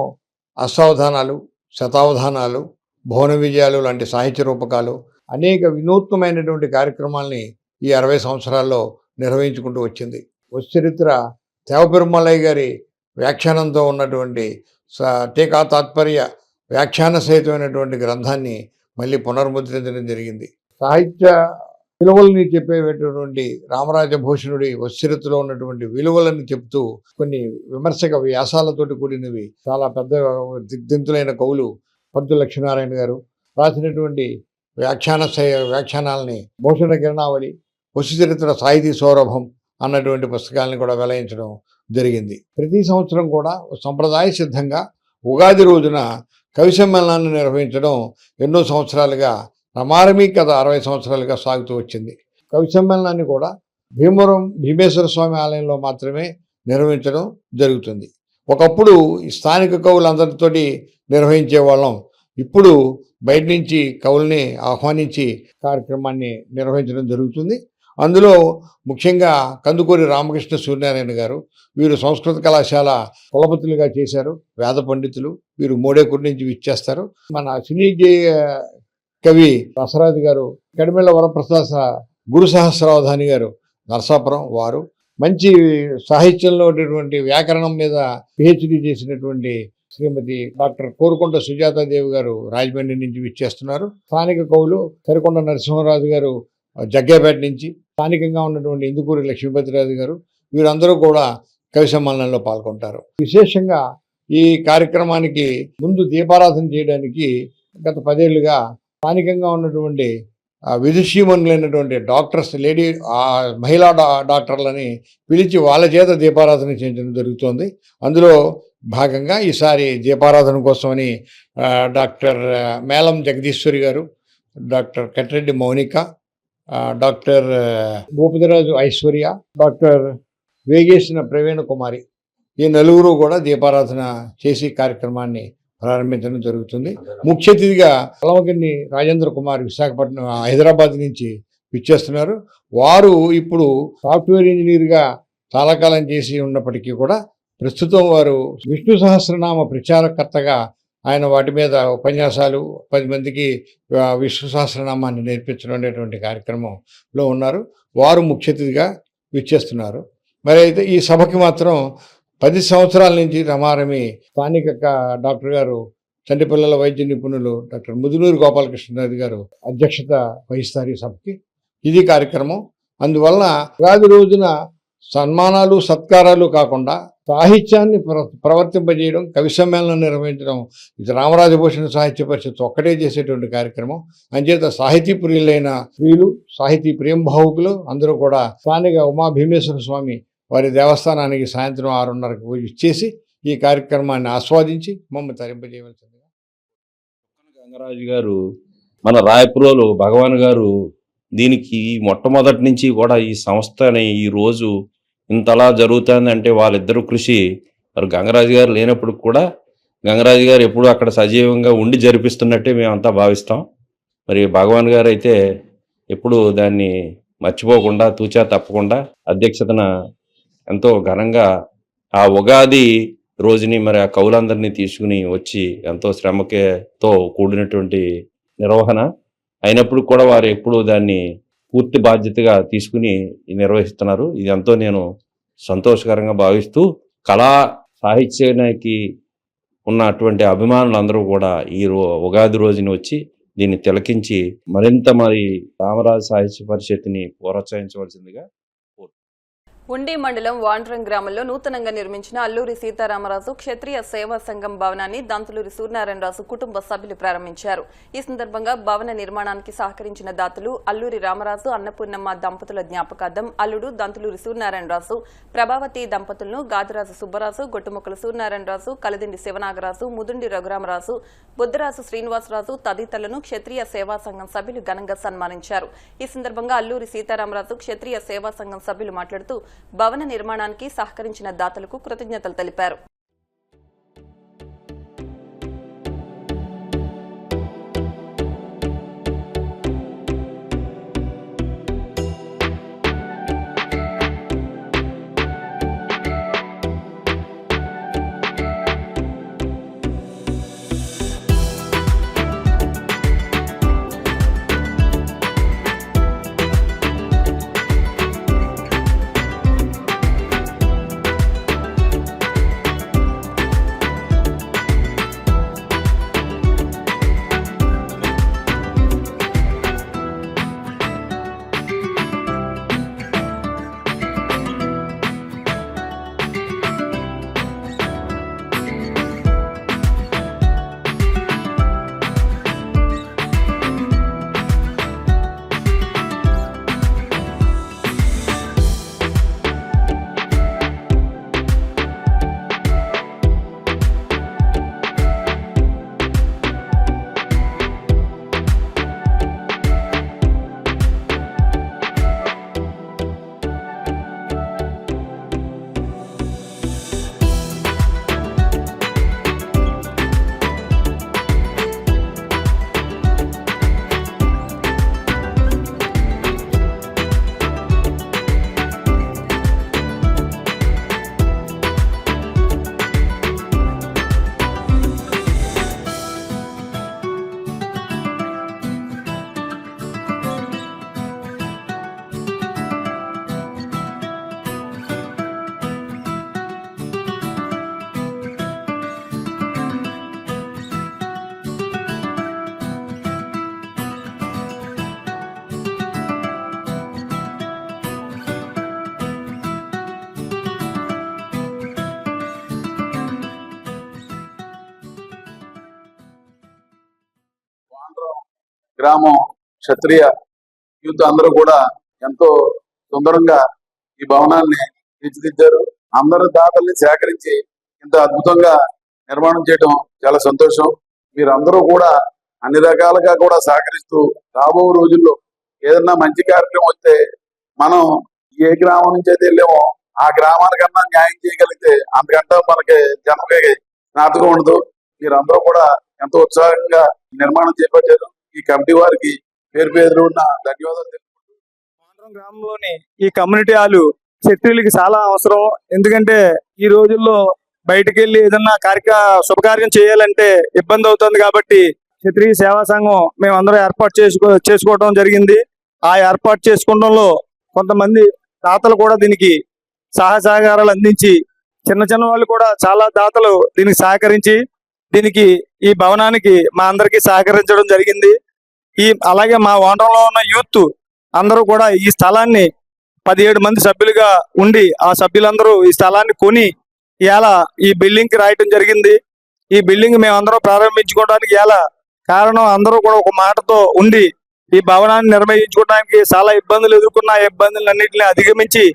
[SPEAKER 11] అష్టావధానాలు, శతావధానాలు, భువన విజయాలు లాంటి సాహిత్య రూపకాలు, అనేక వినూత్నమైనటువంటి కార్యక్రమాల్ని ఈ 60 సంవత్సరాల్లో నిర్వహించుకుంటూ వచ్చింది. చరిత్ర తేవపెరుమలయ్య గారి వ్యాఖ్యానంతో ఉన్నటువంటి టీకా తాత్పర్య వ్యాఖ్యాన సహితమైనటువంటి గ్రంథాన్ని మళ్ళీ పునర్ముద్రించడం జరిగింది. సాహిత్య విలువల్ని చెప్పేటటువంటి రామరాజభూషణుడి వశ్చరిత్రలో ఉన్నటువంటి విలువలను చెప్తూ కొన్ని విమర్శక వ్యాసాలతోటి కూడినవి చాలా పెద్ద దిగ్ధంతులైన కవులు పంతు లక్ష్మీనారాయణ గారు రాసినటువంటి వ్యాఖ్యానాలని భూషణ కిరణావళి, వశ్చరిత్ర సాహితీ సౌరభం అన్నటువంటి పుస్తకాలను కూడా వెలయించడం జరిగింది. ప్రతి సంవత్సరం కూడా సంప్రదాయ సిద్ధంగా ఉగాది రోజున కవి సమ్మేళనాన్ని నిర్వహించడం ఎన్నో సంవత్సరాలుగా రమారమి కథ 60 సంవత్సరాలుగా సాగుతూ వచ్చింది. కవి సమ్మేళనాన్ని కూడా భీమేశ్వర స్వామి ఆలయంలో మాత్రమే నిర్వహించడం జరుగుతుంది. ఒకప్పుడు ఈ స్థానిక కవులందరితోటి నిర్వహించే వాళ్ళం. ఇప్పుడు బయట నుంచి కవుల్ని ఆహ్వానించి కార్యక్రమాన్ని నిర్వహించడం జరుగుతుంది. అందులో ముఖ్యంగా కందుకూరి రామకృష్ణ, సూర్యనారాయణ గారు వీరు సంస్కృత కళాశాల కులపతులుగా చేశారు, వేద పండితులు. వీరు మోడేకూరు నుంచి విచ్చేస్తారు. మన సినీ కవి రసరాజు గారు, కడిమిళ్ల వరప్రసాద్ గురు సహస్రావధాని గారు నరసాపురం వారు, మంచి సాహిత్యంలో ఉన్నటువంటి వ్యాకరణం మీద పిహెచ్డి చేసినటువంటి శ్రీమతి డాక్టర్ కోరుకొండ సుజాతాదేవి గారు రాజమండ్రి నుంచి విచ్చేస్తున్నారు. స్థానిక కవులు సరికొండ నరసింహరాజు గారు జగ్గేపేట నుంచి, స్థానికంగా ఉన్నటువంటి ఇందుకూరి లక్ష్మీపతిరాజు గారు, వీరందరూ కూడా కవి సమ్మేళనంలో పాల్గొంటారు. విశేషంగా ఈ కార్యక్రమానికి ముందు దీపారాధన చేయడానికి గత 10 ఏళ్లుగా స్థానికంగా ఉన్నటువంటి విదుషీమణులైనటువంటి డాక్టర్స్, మహిళా డాక్టర్లని పిలిచి వాళ్ళ చేత దీపారాధన చేయించడం జరుగుతోంది. అందులో భాగంగా ఈసారి దీపారాధన కోసమని doctor Melam Jagadeeswari garu, doctor Katreddy Mounika, doctor Bhupathiraju Aishwarya, doctor Vegesina Praveena Kumari ఈ నలుగురు కూడా దీపారాధన చేసి కార్యక్రమాన్ని ప్రారంభించడం జరుగుతుంది. ముఖ్య అతిథిగా అలమగిరి రాజేంద్ర కుమార్ విశాఖపట్నం హైదరాబాద్ నుంచి విచ్చేస్తున్నారు. వారు ఇప్పుడు సాఫ్ట్వేర్ ఇంజనీర్గా చాలా కాలం చేసి ఉన్నప్పటికీ కూడా ప్రస్తుతం వారు విష్ణు సహస్రనామ ప్రచారకర్తగా ఆయన వాటి మీద ఉపన్యాసాలు 10 మందికి విష్ణు సహస్రనామాన్ని నేర్పించడం అనేటువంటి కార్యక్రమంలో ఉన్నారు. వారు ముఖ్య అతిథిగా విచ్చేస్తున్నారు. మరి అయితే ఈ సభకి మాత్రం 10 సంవత్సరాల నుంచి రమారమి స్థానిక డాక్టర్ గారు చంటిపిల్లల వైద్య నిపుణులు డాక్టర్ ముదునూరు గోపాలకృష్ణరాజు గారు అధ్యక్షత వహిస్తారు ఈ సభకి. ఇది కార్యక్రమం. అందువలన ఉగాది రోజున సన్మానాలు సత్కారాలు కాకుండా సాహిత్యాన్ని ప్రవర్తింపజేయడం, కవి సమ్మేళనం నిర్వహించడం ఇది రామరాజభూషణ సాహిత్య పరిషత్ ఒక్కటే చేసేటువంటి కార్యక్రమం. అంచేత సాహితీ ప్రియులైన స్త్రీలు, సాహితీ ప్రియంభావుకులు అందరూ కూడా స్థానిక ఉమాభీమేశ్వర స్వామి వారి దేవస్థానానికి సాయంత్రం 6:30కు ఇచ్చేసి ఈ కార్యక్రమాన్ని ఆస్వాదించి మమ్మల్ని తరింపజేయవలసిందిగా.
[SPEAKER 12] గంగరాజు గారు మన రాయపురోలు భగవాన్ గారు దీనికి మొట్టమొదటి నుంచి కూడా ఈ సంస్థని ఈ రోజు ఇంతలా జరుగుతుంది అంటే వాళ్ళిద్దరూ కృషి. మరి గంగరాజు గారు లేనప్పుడు కూడా గంగరాజు గారు ఎప్పుడు అక్కడ సజీవంగా ఉండి జరిపిస్తున్నట్టే మేమంతా భావిస్తాం. మరి భగవాన్ గారు అయితే ఎప్పుడు దాన్ని మర్చిపోకుండా తూచా తప్పకుండా అధ్యక్షతన ఎంతో ఘనంగా ఆ ఉగాది రోజుని మరి ఆ కవులందరినీ తీసుకుని వచ్చి ఎంతో శ్రమతో కూడినటువంటి నిర్వహణ అయినప్పుడు కూడా వారు ఎప్పుడు దాన్ని పూర్తి బాధ్యతగా తీసుకుని నిర్వహిస్తున్నారు. ఇది ఎంతో నేను సంతోషకరంగా భావిస్తూ కళా సాహిత్యానికి ఉన్నటువంటి అభిమానులందరూ కూడా ఈ ఉగాది రోజుని వచ్చి దీన్ని తిలకించి మరింత మరి రామరాజు సాహిత్య పరిషత్ని ప్రోత్సహించవలసిందిగా.
[SPEAKER 1] ఉండి మండలం వాండ్రం గ్రామంలో నూతనంగా నిర్మించిన అల్లూరి సీతారామరాజు క్షత్రియ సేవా సంఘం భవనాన్ని దంతులూరి సూర్యనారాయణరాజు కుటుంబ సభ్యులు ప్రారంభించారు. ఈ సందర్భంగా భవన నిర్మాణానికి సహకరించిన దాతలు అల్లూరి రామరాజు, అన్నపూర్ణమ్మ దంపతుల జ్ఞాపకార్థం అల్లుడు దంతులూరి సూర్యనారాయణరాజు, ప్రభావతి దంపతులను గాదిరాజు సుబ్బరాజు, గొట్టుముక్కల సూర్యనారాయణరాజు, కలదిండి శివనాగరాజు, ముదుండి రఘురామరాజు, బుద్ధరాజు శ్రీనివాసరాజు తదితరులను క్షత్రియ సేవా సంఘం సభ్యులు ఘనంగా సన్మానించారు. ఈ సందర్భంగా అల్లూరి సీతారామరాజు క్షత్రియ సేవా సంఘం సభ్యులు మాట్లాడుతూ భవన నిర్మాణానికి సహకరించిన దాతలకు కృతజ్ఞతలు తెలిపారు.
[SPEAKER 13] గ్రామం క్షత్రియ యూత్ అందరూ కూడా ఎంతో సుందరంగా ఈ భవనాన్ని తీర్చిదిద్దారు. అందరూ దాతల్ని సేకరించి ఇంత అద్భుతంగా నిర్మాణం చేయడం చాలా సంతోషం. మీరందరూ కూడా అన్ని రకాలుగా కూడా సహకరిస్తూ రాబో రోజుల్లో ఏదన్నా మంచి కార్యక్రమం వస్తే మనం ఏ గ్రామం నుంచి అయితే వెళ్ళామో ఆ గ్రామానికన్నా న్యాయం చేయగలిగితే అంతకంటే మనకి జనకి నాతకం ఉండదు. మీరందరూ కూడా ఎంతో ఉత్సాహంగా నిర్మాణం చేపట్టారు. ఈ కమిటీ వారికి పేరు పేరు ఉన్న ధన్యవాదాలు.
[SPEAKER 14] గ్రామంలోని ఈ కమ్యూనిటీ హాలు క్షత్రియులకి చాలా అవసరం. ఎందుకంటే ఈ రోజుల్లో బయటకు వెళ్ళి ఏదన్నా శుభకార్యం చేయాలంటే ఇబ్బంది అవుతుంది. కాబట్టి క్షత్రియ సేవా సంఘం మేమందరం ఏర్పాటు చేసుకోవడం జరిగింది. ఆ ఏర్పాటు చేసుకోవడంలో కొంతమంది దాతలు కూడా దీనికి సహాయ సహకారాలు అందించి, చిన్న చిన్న వాళ్ళు కూడా చాలా దాతలు దీనికి సహకరించి దీనికి ఈ భవనానికి మా అందరికి సహకరించడం జరిగింది. అలాగే మా ఓండ్రంలో ఉన్న యూత్ అందరూ కూడా ఈ స్థలాన్ని 17 మంది సభ్యులుగా ఉండి ఆ సభ్యులందరూ ఈ స్థలాన్ని కొని ఇలా ఈ బిల్డింగ్ కి రాయటం జరిగింది. ఈ బిల్డింగ్ మేమందరం ప్రారంభించుకోవడానికి ఇలా కారణం అందరూ కూడా ఒక మాటతో ఉండి ఈ భవనాన్ని నిర్మించుకోవడానికి చాలా ఇబ్బందులు ఎదుర్కొన్న ఇబ్బందులన్నింటినీ అధిగమించి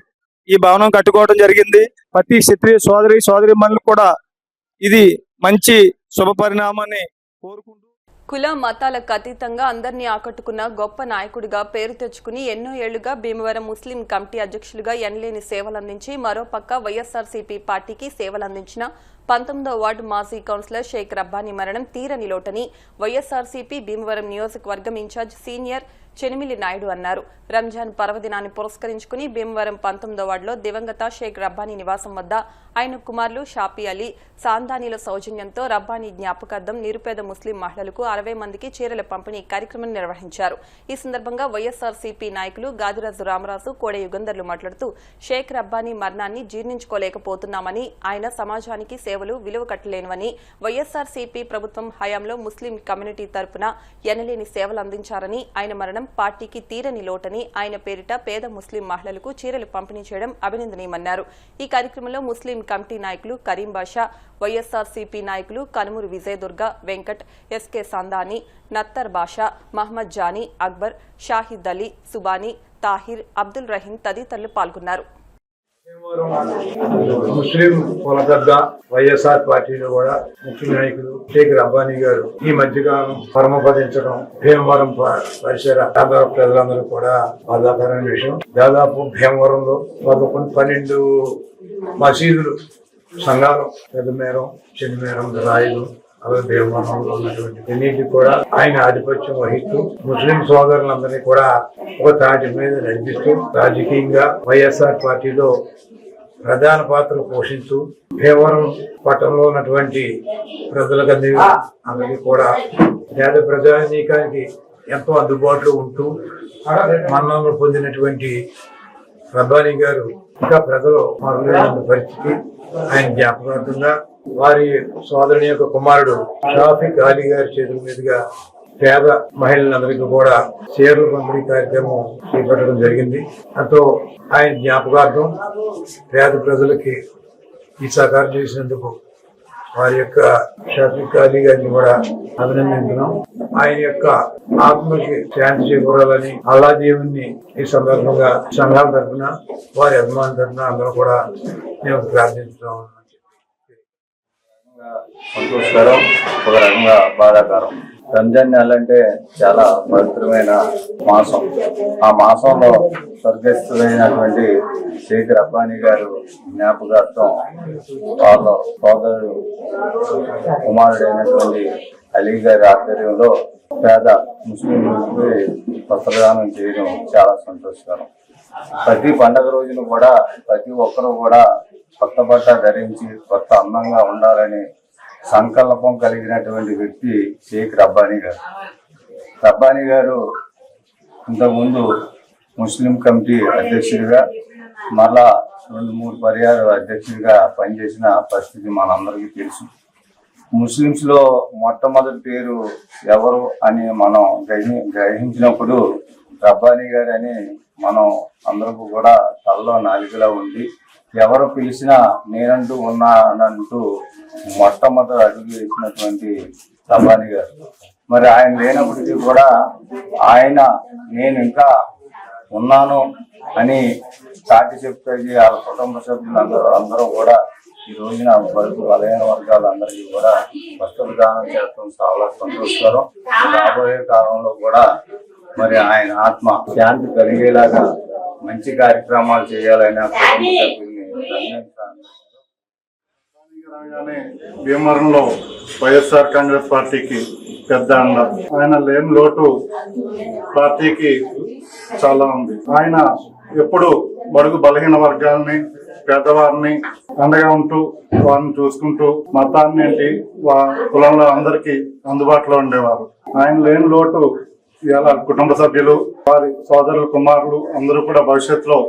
[SPEAKER 14] ఈ భవనం కట్టుకోవడం జరిగింది. ప్రతి క్షత్రియ సోదరి మనులు కూడా ఇది మంచి శుభ పరిణామాన్ని కోరుకుంటూ,
[SPEAKER 1] కుల మతాలకు అతీతంగా అందరినీ ఆకట్టుకున్న గొప్ప నాయకుడిగా పేరు తెచ్చుకుని ఎన్నో ఏళ్లుగా భీమవరం ముస్లిం కమిటీ అధ్యక్షులుగా ఎనలేని సేవలందించి మరోపక్క వైఎస్ఆర్సీపీ పార్టీకి సేవలందించిన 19వ వార్డు మాజీ కౌన్సిలర్ షేక్ రబ్బానీ మరణం తీరని లోటని వైఎస్ఆర్సీపీ భీమవరం నియోజకవర్గం ఇన్ఛార్జ్ సీనియర్ చెనిమిలి నాయుడు అన్నారు. రంజాన్ పర్వదినాన్ని పురస్కరించుకుని భీమవరం 19వ వార్డులో దివంగత షేక్ రబ్బానీ నివాసం వద్ద ఆయన కుమారులు షాఫీ అలీ, సాందానీల సౌజన్యంతో రబ్బానీ జ్ఞాపకార్థం నిరుపేద ముస్లిం మహిళలకు 60 మందికి చీరల పంపిణీ కార్యక్రమం నిర్వహించారు. ఈ సందర్భంగా వైఎస్ఆర్సీపీ నాయకులు గాదిరాజు రామరాజు, కోడ యుగంధర్లు మాట్లాడుతూ షేక్ రబ్బానీ మరణాన్ని జీర్ణించుకోలేకపోతున్నామని, ఆయన సమాజానికి సేవలు విలువ కట్టలేనివని, వైఎస్ఆర్సీపీ ప్రభుత్వం హయాంలో ముస్లిం కమ్యూనిటీ తరపున ఎనలేని సేవలు అందించారని, ఆయన మరణం పార్టీకి తీరని లోటని, ఆయన పేరిట పేద ముస్లిం మహిళలకు చీరలు పంపిణీ చేయడం అభినందనీయమన్నారు. ఈ కార్యక్రమంలో ముస్లిం కమిటీ నాయకులు కరీం బాషా, వైఎస్ఆర్సీపీ నాయకులు కనుమూరు విజయదుర్గ, వెంకట్, ఎస్కే సందాని, నత్తర్ బాషా, మహమ్మద్ జానీ, అక్బర్, షాహిద్ అలీ, సుబానీ, తాహిర్, అబ్దుల్ రహీం తదితరులు పాల్గొన్నారు.
[SPEAKER 3] ముస్లిం కులగద్ద వైఎస్ఆర్ పార్టీలో కూడా ముఖ్య నాయకులు షేక్ రబ్బానీ గారు ఈ మధ్యకాలం పరమపదించడం భీమవరం పరిసర ప్రాంతాల ప్రజలందరూ కూడా బాధాకరమైన విషయం. దాదాపు భీమవరంలో 12 మసీదులు, సంఘాలు, పెద్దమేరం, చిన్నమేరం, రాయలు, అలాగే భీమవరంలో ఉన్నటువంటి అన్నింటికి కూడా ఆయన ఆధిపత్యం వహిస్తూ ముస్లిం సోదరులందరినీ కూడా ఒక తాటి మీద నడిపిస్తూ రాజకీయంగా వైఎస్ఆర్ పార్టీలో ప్రధాన పాత్ర పోషిస్తూ భీమవరం పట్టణంలో ఉన్నటువంటి ప్రజలకందరికీ కూడా పేద ప్రజానీకానికి ఎంతో అందుబాటులో ఉంటూ మన్ననలు పొందినటువంటి రబ్బానీ గారు ఇంకా ప్రజలు మరుగైన పరిస్థితి. ఆయన జ్ఞాపకార్థంగా వారి సోదరుని యొక్క కుమారుడు షాఫిక్ అలీ గారి చేతుల మీదుగా పేద మహిళలందరికీ కూడా చీరల పంపిణీ కార్యక్రమం చేపట్టడం జరిగింది. దాంతో ఆయన జ్ఞాపకార్థం పేద ప్రజలకి ఈ సహకారం చేసినందుకు వారి యొక్క షాఫిక్ అలీ గారిని కూడా అభినందించున్నాం. ఆయన యొక్క ఆత్మకి శాంతి చేకూరాలని అల్లా దేవుణ్ణి ఈ సందర్భంగా సంఘాల తరఫున, వారి అభిమానుల తరఫున అందరూ కూడా మేము ప్రార్థించున్నాం.
[SPEAKER 15] సంతోషకరం, ఒక రకంగా బాధాకరం. రంజాన్ నెల అంటే చాలా పవిత్రమైన మాసం. ఆ మాసంలో స్వర్గస్థులైనటువంటి షేక్ రబ్బానీ గారు జ్ఞాపకార్థం వాళ్ళ సోదరుడు కుమారుడైనటువంటి అలీ గారి ఆధ్వర్యంలో పేద ముస్లింలకు వస్త్రదానం చేయడం చాలా సంతోషకరం. ప్రతి పండగ రోజున కూడా ప్రతి ఒక్కరూ కూడా కొత్త బట్ట ధరించి కొత్త అందంగా ఉండాలని సంకల్పం కలిగినటువంటి వ్యక్తి షేక్ రబ్బానీ గారు. రబ్బానీ గారు ఇంతకుముందు ముస్లిం కమిటీ అధ్యక్షుడిగా, మళ్ళా 2-3 పర్యాలు అధ్యక్షుడిగా పనిచేసిన పరిస్థితి మనందరికీ తెలుసు. ముస్లింస్ లో మొట్టమొదటి పేరు ఎవరు అని మనం గ్రహించినప్పుడు రబ్బానీ గారు అని మనం అందరికీ కూడా తలలో నాలుగులా ఉంది. ఎవరు పిలిచినా నేనంటూ ఉన్నానంటూ మొట్టమొదటి అడుగు వేసినటువంటి రబ్బానీ గారు. మరి ఆయన లేనప్పటికీ కూడా ఆయన నేను ఇంకా ఉన్నాను అని చాటి చెప్తే వాళ్ళ కుటుంబ సభ్యులు అందరూ కూడా ఈ రోజున బడుగు బలహీన వర్గాలందరికీ కూడా వస్త్రదానం చేయడం చాలా సంతోషకరం. రాబోయే కాలంలో కూడా మరి ఆయన ఆత్మ శాంతి కలిగేలాగా మంచి కార్యక్రమాలు చేయాలని కుటుంబ సభ్యుల్ని
[SPEAKER 3] రాగానే భీమవరంలో వైఎస్ఆర్ కాంగ్రెస్ పార్టీకి పెద్ద అండ. ఆయన లేని లోటు పార్టీకి చాలా ఉంది. ఆయన ఎప్పుడు బడుగు బలహీన వర్గాలని, పేదవారిని అండగా ఉంటూ వారిని చూసుకుంటూ మతాన్ని ఏంటి కులంలో అందరికీ అందుబాటులో ఉండేవారు. ఆయన లేని లోటు ఇలా కుటుంబ సభ్యులు, వారి సోదరులు, కుమారులు అందరూ కూడా భవిష్యత్తులో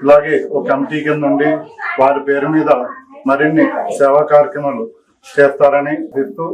[SPEAKER 3] ఇలాగే ఒక కమిటీ కింద ఉండి వారి పేరు మీద మరిన్ని సేవా కార్యక్రమాలు చేస్తారని చెప్తూ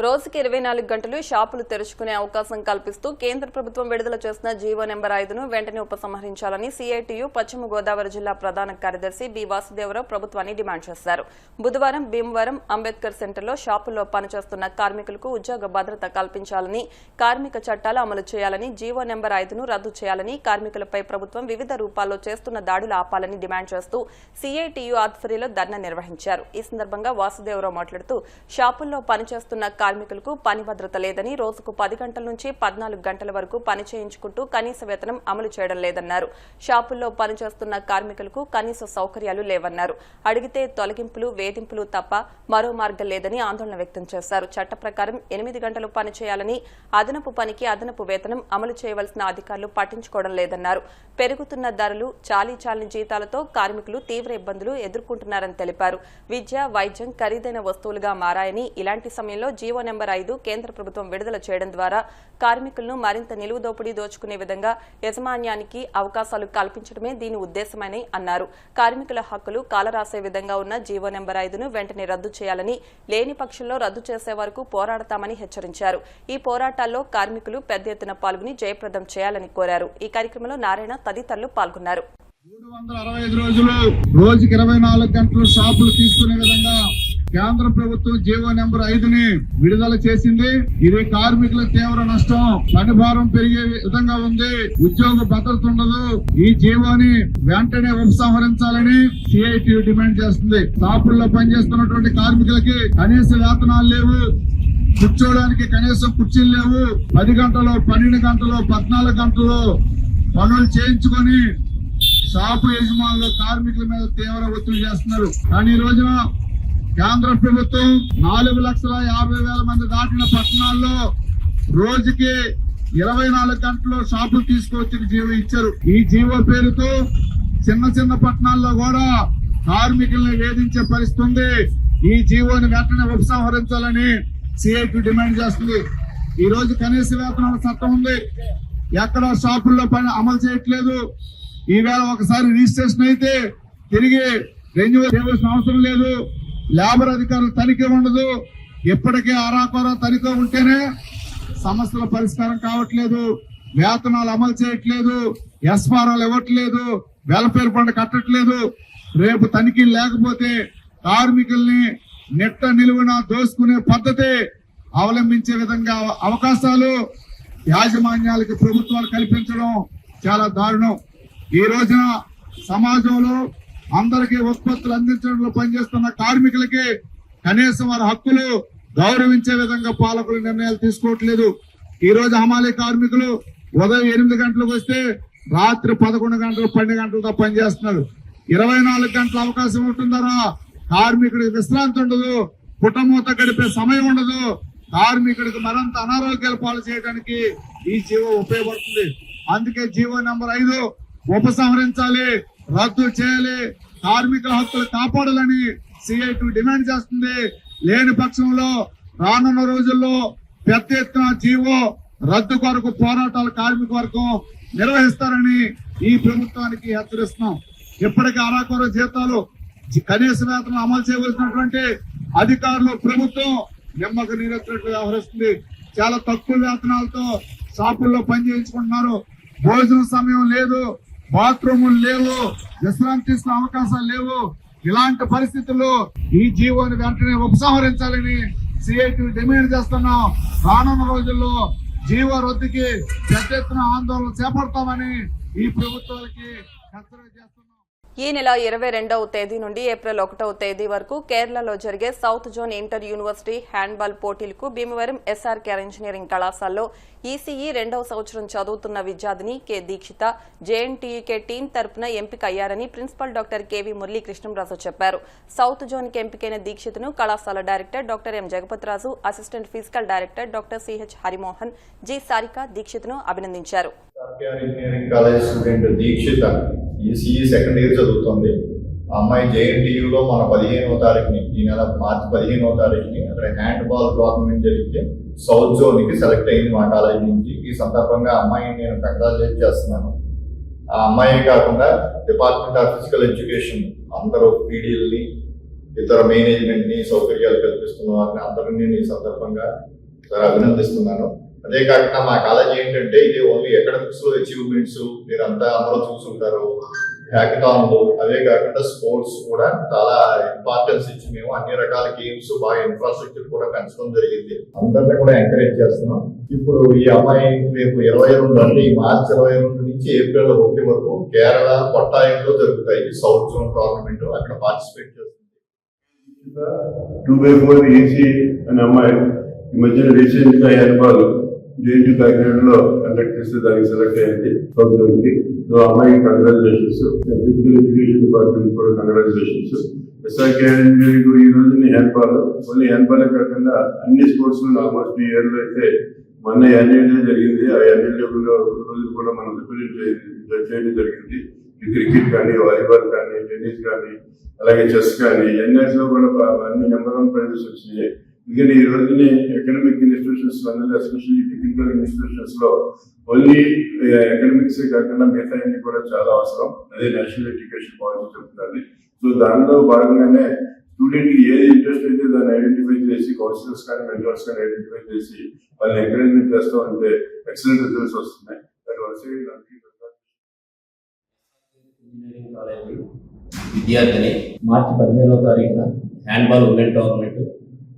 [SPEAKER 1] రోజుకి 24 గంటలు షాపులు తెరుచుకునే అవకాశం కల్పిస్తూ కేంద్ర ప్రభుత్వం విడుదల చేసిన జీవో నెంబర్ 5ను వెంటనే ఉపసంహరించాలని సిఐటియు పశ్చిమ గోదావరి జిల్లా ప్రధాన కార్యదర్శి బి వాసుదేవరావు ప్రభుత్వాన్ని డిమాండ్ చేశారు. బుధవారం భీమవరం అంబేద్కర్ సెంటర్లో షాపుల్లో పనిచేస్తున్న కార్మికులకు ఉద్యోగ భద్రత కల్పించాలని, కార్మిక చట్టాలు అమలు చేయాలని, జీవో నెంబర్ 5ను రద్దు చేయాలని, కార్మికులపై ప్రభుత్వం వివిధ రూపాల్లో చేస్తున్న దాడులు ఆపాలని డిమాండ్ చేస్తూ సిఐటియు ఆధ్వర్యంలో ధర్నా నిర్వహించారు. ఈ సందర్భంగా వాసుదేవరావు మాట్లాడుతూ షాపుల్లో పనిచేస్తున్న కార్మికులకు పని భద్రత లేదని, రోజుకు 10 గంటల నుంచి 14 గంటల వరకు పని చేయించుకుంటూ కనీస వేతనం అమలు చేయడం లేదన్నారు. షాపుల్లో పనిచేస్తున్న కార్మికులకు కనీస సౌకర్యాలు లేవన్నారు. అడిగితే తొలగింపులు, వేధింపులు తప్ప మరో మార్గం లేదని ఆందోళన వ్యక్తం చేశారు. చట్ట ప్రకారం 8 గంటలు పని చేయాలని, అదనపు పనికి అదనపు వేతనం అమలు చేయవలసిన అధికారులు పట్టించుకోవడం లేదన్నారు. పెరుగుతున్న ధరలు, చాలీచాలని జీతాలతో కార్మికులు తీవ్ర ఇబ్బందులు ఎదుర్కొంటున్నారని తెలిపారు. విద్య, వైద్యం ఖరీదైన వస్తువులుగా మారాయని, ఇలాంటి సమయంలో జీవో నెంబర్ 5 కేంద్ర ప్రభుత్వం విడుదల చేయడం ద్వారా కార్మికులను మరింత నిలువు దోపిడీ దోచుకునే విధంగా యాజమాన్యానికి అవకాశాలు కల్పించడమే దీని ఉద్దేశమని అన్నారు. కార్మికుల హక్కులు కాలరాసే విధంగా ఉన్న జీవో నెంబర్ 5ను వెంటనే రద్దు చేయాలని, లేని పక్షంలో రద్దు చేసే వరకు పోరాడతామని హెచ్చరించారు. ఈ పోరాటాల్లో కార్మికులు పెద్ద ఎత్తున పాల్గొని జయప్రదం చేయాలని కోరారు. ఈ కార్యక్రమంలో నారాయణ తదితరులు పాల్గొన్నారు.
[SPEAKER 13] 365 రోజులు రోజుకి 24 గంటలు షాపులు తీసుకునే విధంగా కేంద్ర ప్రభుత్వం జీవో నెంబర్ 5ని విడుదల చేసింది. ఇది కార్మికుల తీవ్ర నష్టం, పని భారం పెరిగే విధంగా ఉంది, ఉద్యోగ భద్రత ఉండదు. ఈ జీవోని వెంటనే ఉపసంహరించాలని సిఐటియు డిమాండ్ చేస్తుంది. షాపుల్లో పనిచేస్తున్నటువంటి కార్మికులకి కనీస వేతనాలు లేవు, కూర్చోడానికి కనీసం కుర్చీలు లేవు. 10 గంటలు, 12 గంటలు, 14 గంటలు పనులు చేయించుకొని షాపు యజమానులు కార్మికుల మీద తీవ్ర ఒత్తిడి చేస్తున్నారు. కానీ ఈ రోజున కేంద్ర ప్రభుత్వం 4,50,000 మంది దాటిన పట్టణాల్లో రోజుకి 24 గంటలు షాపులు తీసుకొచ్చి జీవో ఇచ్చారు. ఈ జీవో పేరుతో చిన్న చిన్న పట్టణాల్లో కూడా కార్మికుల్ని వేధించే పరిస్థితి ఉంది. ఈ జీవోని వెంటనే ఉపసంహరించాలని సిఐటి డిమాండ్ చేస్తుంది. ఈ రోజు కనీస వేతనాల చట్టం ఉంది, ఎక్కడ షాపుల్లో పని అమలు చేయట్లేదు. ఈవేళ ఒకసారి రిజిస్ట్రేషన్ అయితే తిరిగి రెన్యువల్ చేయవలసిన అవసరం లేదు. లేబర్ అధికారులు తనిఖీ ఉండదు. ఇప్పటికే అరాకొరా తనిఖీ ఉంటేనే సమస్యల పరిష్కారం కావట్లేదు, వేతనాలు అమలు చేయట్లేదు, ఎస్పారాలు ఇవ్వట్లేదు, వెల్ఫేర్ ఫండ్ కట్టట్లేదు. రేపు తనిఖీ లేకపోతే కార్మికుల్ని నెట్ట నిలువున దోసుకునే పద్ధతి అవలంబించే విధంగా అవకాశాలు యాజమాన్యాలకి ప్రభుత్వాలు కల్పించడం చాలా దారుణం. ఈ రోజున సమాజంలో అందరికీ ఉత్పత్తులు అందించడంలో పనిచేస్తున్న కార్మికులకి కనీసం వారి హక్కులు గౌరవించే విధంగా పాలకులు నిర్ణయాలు తీసుకోవట్లేదు. ఈ రోజు హమాలీ కార్మికులు ఉదయం 8 గంటలకు వస్తే రాత్రి 11 గంటలు, 12 గంటలతో పనిచేస్తున్నారు. 24 గంటల అవకాశం ఉంటుందరా కార్మికుడికి విశ్రాంతి ఉండదు, పుట్టమూత గడిపే సమయం ఉండదు. కార్మికుడికి మరింత అనారోగ్యాలు పాలు చేయడానికి ఈ జీవో ఉపయోగపడుతుంది. అందుకే జీవో నెంబర్ 5 ఉపసంహరించాలి, రద్దు చేయాలి, కార్మికుల హక్కులు కాపాడాలని సిఐటి డిమాండ్ చేస్తుంది. లేని పక్షంలో రానున్న రోజుల్లో పెద్ద ఎత్తున జీవో రద్దు కొరకు పోరాటాలు కార్మిక వర్గం నిర్వహిస్తారని ఈ ప్రభుత్వానికి హెచ్చరిస్తున్నాం. ఇప్పటికే అరాకొర జీతాలు, కనీస వేతనం అమలు చేయవలసినటువంటి అధికారులు ప్రభుత్వం నిమ్మకు నీరెత్తినట్లు వ్యవహరిస్తుంది. చాలా తక్కువ వేతనాలతో షాపుల్లో పనిచేయించుకుంటున్నారు. భోజన సమయం లేదు, బాత్రూములు లేవు, విశ్రాంతి తీసుకునే అవకాశాలు లేవు. ఇలాంటి పరిస్థితుల్లో ఈ జీవోని వెంటనే ఉపసంహరించాలని సిఐటి డిమాండ్ చేస్తున్నాం. రానున్న రోజుల్లో జీవో రద్దుకి పెద్ద ఎత్తున ఆందోళన చేపడతామని ఈ ప్రభుత్వాలకి హెచ్చరిక చేస్తున్నాం.
[SPEAKER 1] ఈ నెల 22వ తేదీ నుండి ఏప్రిల్ 1వ తేదీ వరకు కేరళలో జరిగే south zone inter university handball పోటీలకు భీమవరం ఎస్ఆర్కే ఇంజనీరింగ్ కళాశాలలో ఈసీఈ 2వ సంవత్సరం చదువుతున్న విద్యార్థిని కె దీక్షిత జేఎన్టీయూకే టీం తరపున ఎంపిక అయ్యారని ప్రిన్సిపల్ డాక్టర్ కెవి మురళీకృష్ణంరాజు చెప్పారు. సౌత్ జోన్కి ఎంపికైన దీక్షితను కళాశాల director doctor M Jagapathiraju, assistant physical director doctor CH Harimohan, G Sarika దీక్షితను అభినందించారు.
[SPEAKER 16] Engineering college student Deekshitha ECE second year చదువుతుంది. ఆ అమ్మాయి జేఎన్టీయూలో మన 15వ తారీఖుని, ఈ నెల మార్చి 15వ తారీఖుని అక్కడ హ్యాండ్ బాల్ టోర్నమెంట్ జరిగితే సౌత్ జోన్కి సెలెక్ట్ అయింది మా కాలేజ్ నుంచి. ఈ సందర్భంగా అమ్మాయిని నేను కంగ్రాచులేట్ చేస్తున్నాను. ఆ అమ్మాయి కాకుండా డిపార్ట్మెంట్ ఆఫ్ ఫిజికల్ ఎడ్యుకేషన్ అందరూ పీడీఎల్ని, ఇతర మేనేజ్మెంట్ని సౌకర్యాలు కల్పిస్తున్న వారిని అందరినీ నేను ఈ సందర్భంగా అభినందిస్తున్నాను. అదే కాకుండా మా కాలేజ్ ఏంటంటే ఇది ఓన్లీ అకాడమిక్స్ లో అచీవ్మెంట్స్ మీరంతా అందరూ చూసుకుంటారు, హ్యాకథాన్లు, అవే కాకుండా స్పోర్ట్స్ కూడా చాలా ఇంపార్టెన్స్ ఇచ్చి మేము అన్ని రకాల గేమ్స్ బాగా ఇన్ఫ్రాస్ట్రక్చర్ కూడా పెంచడం జరిగింది. అందరినీ కూడా ఎంకరేజ్ చేస్తున్నాం. ఇప్పుడు ఈ అమ్మాయి రేపు 22 అంటే ఈ మార్చి 22 నుంచి ఏప్రిల్ 1 వరకు కేరళ కొట్టాయంలో జరుగుతాయి సౌత్ జోన్ టోర్నమెంట్, అక్కడ పార్టిసిపేట్ చేస్తుంది.
[SPEAKER 17] 2x4 ఈసీ అనే అమ్మాయి ఈ మధ్యన రీసెంట్ గా హ్యాండ్బాల్ జేఎన్టీ కాకినాడలో కండక్ట్ చేస్తే దానికి సెలెక్ట్ అయింది సౌత్ జోన్కి. సో అమ్మాయికి కంగ్రాచులేషన్స్. ఫిజికల్ ఎడ్యుకేషన్ డిపార్ట్మెంట్ కూడా కంగ్రాచులేషన్స్. ఎస్ఆర్కే ఇంజనీరింగ్ ఈ రోజు హ్యాండ్బాల్, ఓన్లీ హ్యాండ్బాలే కాకుండా అన్ని స్పోర్ట్స్ లో ఆల్మోస్ట్ ఈ ఇయర్ లో అయితే మొన్న యాన్యువల్ డే జరిగింది. ఆ యాన్యువల్ డే రోజులు కూడా మనం రిప్రజెంట్ చేయడం జరిగింది. క్రికెట్ కానీ, వాలీబాల్ కానీ, టెన్నిస్ కానీ, అలాగే చెస్ కానీ ఎన్ఎస్ లో కూడా అన్ని నెంబర్ 1 ప్రైజెస్ వచ్చినాయి. ఎందుకంటే ఈ రోజుని అకాడమిక్ ఇన్స్టిట్యూషన్స్ అనేది ఎస్పెషల్లీ టెక్నికల్ ఇన్స్టిట్యూషన్స్ లో ఓన్లీ అకాడమిక్స్ కాకుండా మిగతా అన్ని కూడా చాలా అవసరం. అదే నేషనల్ ఎడ్యుకేషన్ పాలసీ చెప్తుంది. సో దానిలో భాగంగానే స్టూడెంట్ కి ఏది ఇంట్రెస్ట్ అయితే దాన్ని ఐడెంటిఫై చేసి కౌన్సిలర్స్ కానీ మెంటర్స్ కానీ ఐడెంటిఫై చేసి వాళ్ళని ఎంకరేజ్మెంట్ చేస్తూ ఉంటే ఎక్సలెంట్ రిజల్ట్స్ వస్తున్నాయి.
[SPEAKER 4] ఇంజనీరింగ్ కాలేజీ విద్యార్థిని మార్చి 15వ తారీఖున హ్యాండ్బాల్ ఉమెన్ టోర్నమెంట్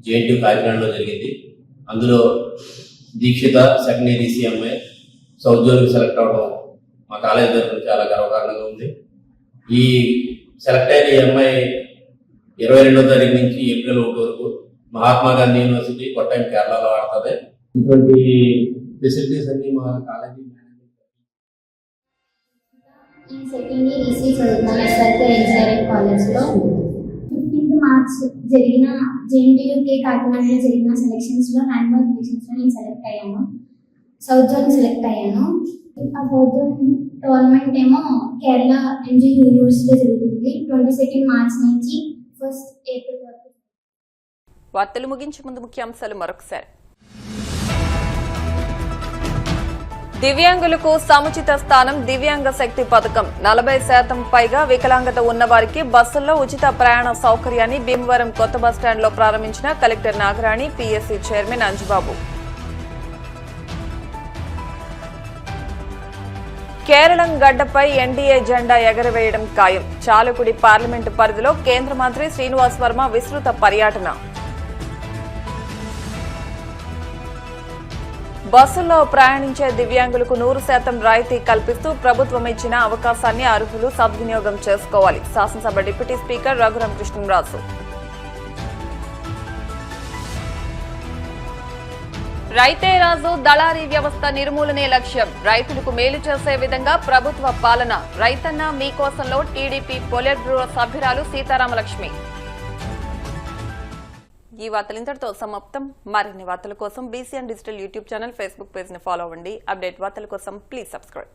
[SPEAKER 4] జేఎన్టీ కాకినాడలో జరిగింది. అందులో దీక్షిత సెకండ్ ఇయర్ ఈసీ అమ్మాయి సౌత్ జోన్కి సెలెక్ట్ అవ్వడం మా కాలేజ్ తరఫున చాలా గర్వకారణంగా ఉంది. ఈ సెలెక్ట్ అయిన ఈ అమ్మాయి 22వ తారీఖు నుంచి ఏప్రిల్ 1 వరకు మహాత్మా గాంధీ యూనివర్సిటీ కొట్టాయం కేరళలో ఆడుతుంది. ఇటువంటి ఫెసిలిటీస్ అన్ని మా కాలేజీ
[SPEAKER 18] సెకండ్ ఇయర్ ఈసీ చదువుతాను ఎస్ఆర్కే ఇంజనీరింగ్ కాలేజ్లో. 15th మార్చ్ జరిగిన జేఎన్టీయూకే కాకినాడలో జరిగిన సెలక్షన్స్లో హ్యాండ్బాల్ సెలక్షన్స్లో నేను సెలెక్ట్ అయ్యాను. సౌత్ జోన్ సెలెక్ట్ అయ్యాను. ఆ సౌత్ జోన్ టోర్నమెంట్ ఏమో కేరళ ఎంజీ యూనివర్సిటీ జరుగుతుంది. 22 మార్చ్ నుంచి 1 ఏప్రిల్ వరకు.
[SPEAKER 1] వార్తలు ముగించే ముందు ముఖ్యాంశాలు మరొకసారి. దివ్యాంగులకు సముచిత స్థానం దివ్యాంగ శక్తి పథకం 40% పైగా వికలాంగత ఉన్నవారికి బస్సుల్లో ఉచిత ప్రయాణ సౌకర్యాన్ని భీమవరం కొత్త బస్టాండ్లో ప్రారంభించిన collector Nagarani, PSC chairman Anjubabu. Keralam గడ్డపై ఎన్డీఏ జెండా ఎగరవేయడం ఖాయం. చాలకుడి పార్లమెంటు పరిధిలో కేంద్ర మంత్రి శ్రీనివాస్ వర్మ విస్తృత పర్యటన. బస్సుల్లో ప్రయాణించే దివ్యాంగులకు 100% రాయితీ కల్పిస్తూ ప్రభుత్వం ఇచ్చిన అవకాశాన్ని అర్హులు సద్వినియోగం చేసుకోవాలి. శాసనసభ డిప్యూటీ స్పీకర్ రఘురాం కృష్ణంరాజు. రైతే రాజు, దళారీ వ్యవస్థ నిర్మూలనే లక్ష్యం. రైతులకు మేలు చేసే విధంగా ప్రభుత్వ పాలన. రైతన్న మీకోసంలో టీడీపీ పొలిట్ బ్యూరో సభ్యురాలు సీతారామలక్ష్మి. ఈ వార్తలు ఇంతటితో సమాప్తం. మరిన్ని వార్తల కోసం BCN digital YouTube channel, Facebook page ని ఫాలో అవ్వండి. అప్డేట్ వార్తల కోసం ప్లీజ్ సబ్స్క్రైబ్.